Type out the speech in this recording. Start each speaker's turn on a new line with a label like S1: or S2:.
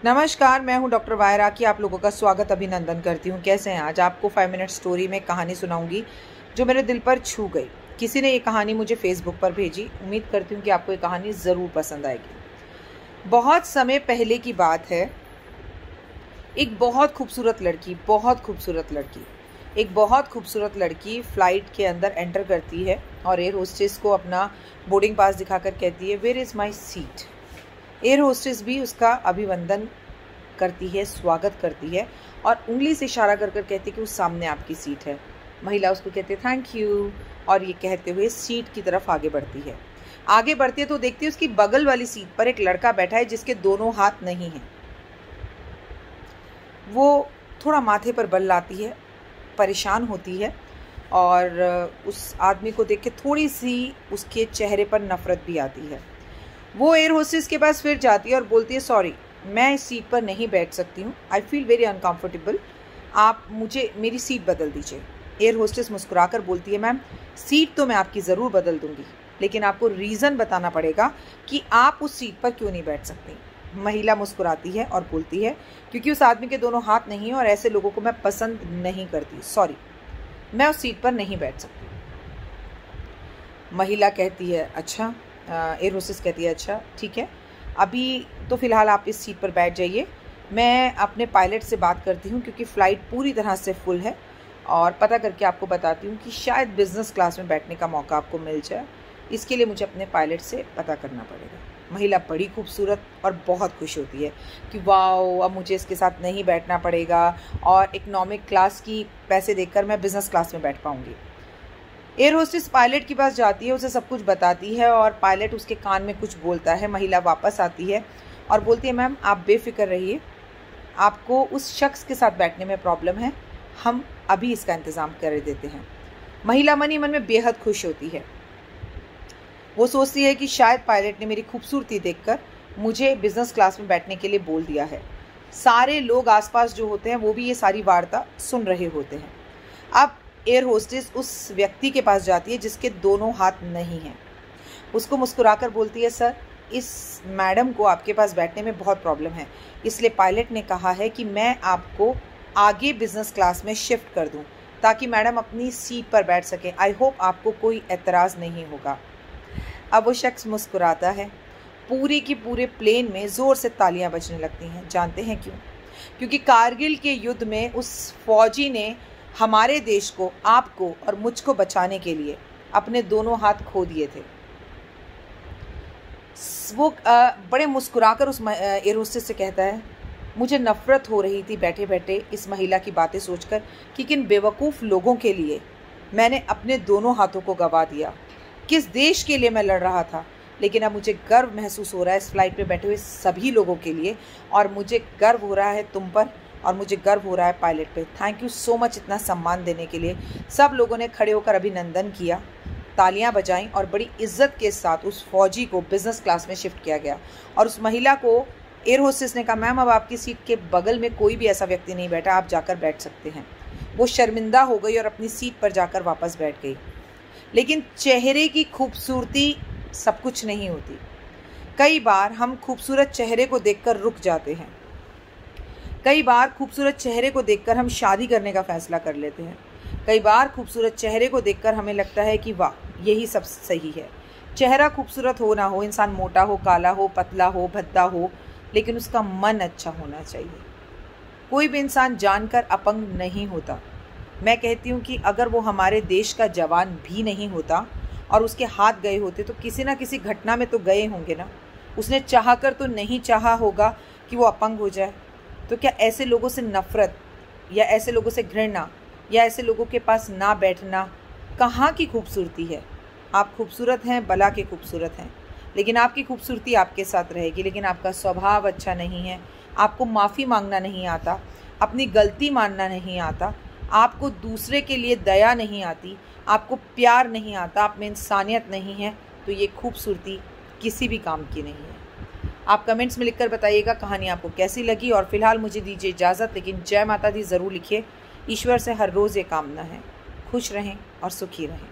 S1: नमस्कार, मैं हूं डॉक्टर वायरा की आप लोगों का स्वागत अभिनंदन करती हूं। कैसे हैं? आज आपको 5 मिनट स्टोरी में कहानी सुनाऊंगी जो मेरे दिल पर छू गई। किसी ने ये कहानी मुझे फेसबुक पर भेजी। उम्मीद करती हूं कि आपको ये कहानी ज़रूर पसंद आएगी। बहुत समय पहले की बात है। एक बहुत खूबसूरत लड़की फ़्लाइट के अंदर एंटर करती है और एयर होस्टेस को अपना बोर्डिंग पास दिखाकर कहती है, where is my seat. Air hostess भी उसका अभिवंदन करती है, स्वागत करती है और उंगली से इशारा कर कर कहती है कि उस सामने आपकी सीट है। महिला उसको कहती है थैंक यू और ये कहते हुए सीट की तरफ आगे बढ़ती है। आगे बढ़ती है तो देखती है उसकी बगल वाली सीट पर एक लड़का बैठा है जिसके दोनों हाथ नहीं हैं। वो थोड़ा माथे पर बल लाती है, परेशान होती है और उस आदमी को देख के थोड़ी सी उसके चेहरे पर नफरत भी आती है। वो एयर होस्टेस के पास फिर जाती है और बोलती है, सॉरी मैं इस सीट पर नहीं बैठ सकती हूँ, आई फील वेरी अनकम्फर्टेबल, आप मुझे मेरी सीट बदल दीजिए। एयर होस्टेस मुस्कुराकर बोलती है, मैम सीट तो मैं आपकी ज़रूर बदल दूंगी, लेकिन आपको रीज़न बताना पड़ेगा कि आप उस सीट पर क्यों नहीं बैठ सकती। महिला मुस्कुराती है और बोलती है, क्योंकि उस आदमी के दोनों हाथ नहीं हैं और ऐसे लोगों को मैं पसंद नहीं करती, सॉरी मैं उस सीट पर नहीं बैठ सकती। महिला कहती है, अच्छा, एयर होस्टेस कहती है, अच्छा ठीक है, अभी तो फ़िलहाल आप इस सीट पर बैठ जाइए, मैं अपने पायलट से बात करती हूँ क्योंकि फ़्लाइट पूरी तरह से फुल है और पता करके आपको बताती हूँ कि शायद बिज़नेस क्लास में बैठने का मौका आपको मिल जाए। इसके लिए मुझे अपने पायलट से पता करना पड़ेगा। महिला बड़ी खूबसूरत और बहुत खुश होती है कि वाओ, अब मुझे इसके साथ नहीं बैठना पड़ेगा और इकनॉमिक क्लास की पैसे देकर मैं बिज़नेस क्लास में बैठ पाऊँगी। एयर होस्टेस पायलट के पास जाती है, उसे सब कुछ बताती है और पायलट उसके कान में कुछ बोलता है। महिला वापस आती है और बोलती है, मैम आप बेफिक्र रहिए, आपको उस शख्स के साथ बैठने में प्रॉब्लम है, हम अभी इसका इंतज़ाम कर देते हैं। महिला मन ही मन में बेहद खुश होती है। वो सोचती है कि शायद पायलट ने मेरी खूबसूरती देखकर मुझे बिज़नेस क्लास में बैठने के लिए बोल दिया है। सारे लोग आसपास जो होते हैं वो भी ये सारी वार्ता सुन रहे होते हैं। अब एयर होस्टेस उस व्यक्ति के पास जाती है जिसके दोनों हाथ नहीं हैं। उसको मुस्कुराकर बोलती है, सर इस मैडम को आपके पास बैठने में बहुत प्रॉब्लम है, इसलिए पायलट ने कहा है कि मैं आपको आगे बिजनेस क्लास में शिफ्ट कर दूं ताकि मैडम अपनी सीट पर बैठ सकें। आई होप आपको कोई एतराज़ नहीं होगा। अब वो शख्स मुस्कुराता है। पूरे की पूरे प्लेन में ज़ोर से तालियां बजने लगती हैं। जानते हैं क्यों? क्योंकि कारगिल के युद्ध में उस फौजी ने हमारे देश को, आपको और मुझको बचाने के लिए अपने दोनों हाथ खो दिए थे। वो बड़े मुस्कुराकर उस एयर होस्टेस से कहता है, मुझे नफ़रत हो रही थी बैठे बैठे इस महिला की बातें सोचकर कि किन बेवकूफ़ लोगों के लिए मैंने अपने दोनों हाथों को गंवा दिया। किस देश के लिए मैं लड़ रहा था, लेकिन अब मुझे गर्व महसूस हो रहा है इस फ्लाइट पे बैठे हुए सभी लोगों के लिए, और मुझे गर्व हो रहा है तुम पर और मुझे गर्व हो रहा है पायलट पे। थैंक यू सो मच इतना सम्मान देने के लिए। सब लोगों ने खड़े होकर अभिनंदन किया, तालियां बजाईं और बड़ी इज्जत के साथ उस फौजी को बिज़नेस क्लास में शिफ्ट किया गया। और उस महिला को एयर होस्टेस ने कहा, मैम अब आपकी सीट के बगल में कोई भी ऐसा व्यक्ति नहीं बैठा, आप जाकर बैठ सकते हैं। वो शर्मिंदा हो गई और अपनी सीट पर जाकर वापस बैठ गई। लेकिन चेहरे की खूबसूरती सब कुछ नहीं होती। कई बार हम खूबसूरत चेहरे को देखकर रुक जाते हैं। कई बार खूबसूरत चेहरे को देखकर हम शादी करने का फ़ैसला कर लेते हैं। कई बार खूबसूरत चेहरे को देखकर हमें लगता है कि वाह, यही सब सही है। चेहरा खूबसूरत हो ना हो, इंसान मोटा हो, काला हो, पतला हो, भद्दा हो, लेकिन उसका मन अच्छा होना चाहिए। कोई भी इंसान जानकर अपंग नहीं होता। मैं कहती हूँ कि अगर वो हमारे देश का जवान भी नहीं होता और उसके हाथ गए होते तो किसी ना किसी घटना में तो गए होंगे ना। उसने चाहकर तो नहीं चाहा होगा कि वो अपंग हो जाए। तो क्या ऐसे लोगों से नफ़रत या ऐसे लोगों से घृणा या ऐसे लोगों के पास ना बैठना कहाँ की खूबसूरती है? आप खूबसूरत हैं, भला के खूबसूरत हैं, लेकिन आपकी खूबसूरती आपके साथ रहेगी। लेकिन आपका स्वभाव अच्छा नहीं है, आपको माफ़ी मांगना नहीं आता, अपनी गलती मानना नहीं आता, आपको दूसरे के लिए दया नहीं आती, आपको प्यार नहीं आता, आप में इंसानियत नहीं है, तो ये खूबसूरती किसी भी काम की नहीं है। आप कमेंट्स में लिखकर बताइएगा कहानी आपको कैसी लगी। और फिलहाल मुझे दीजिए इजाज़त, लेकिन जय माता दी ज़रूर लिखिए। ईश्वर से हर रोज़ ये कामना है, खुश रहें और सुखी रहें।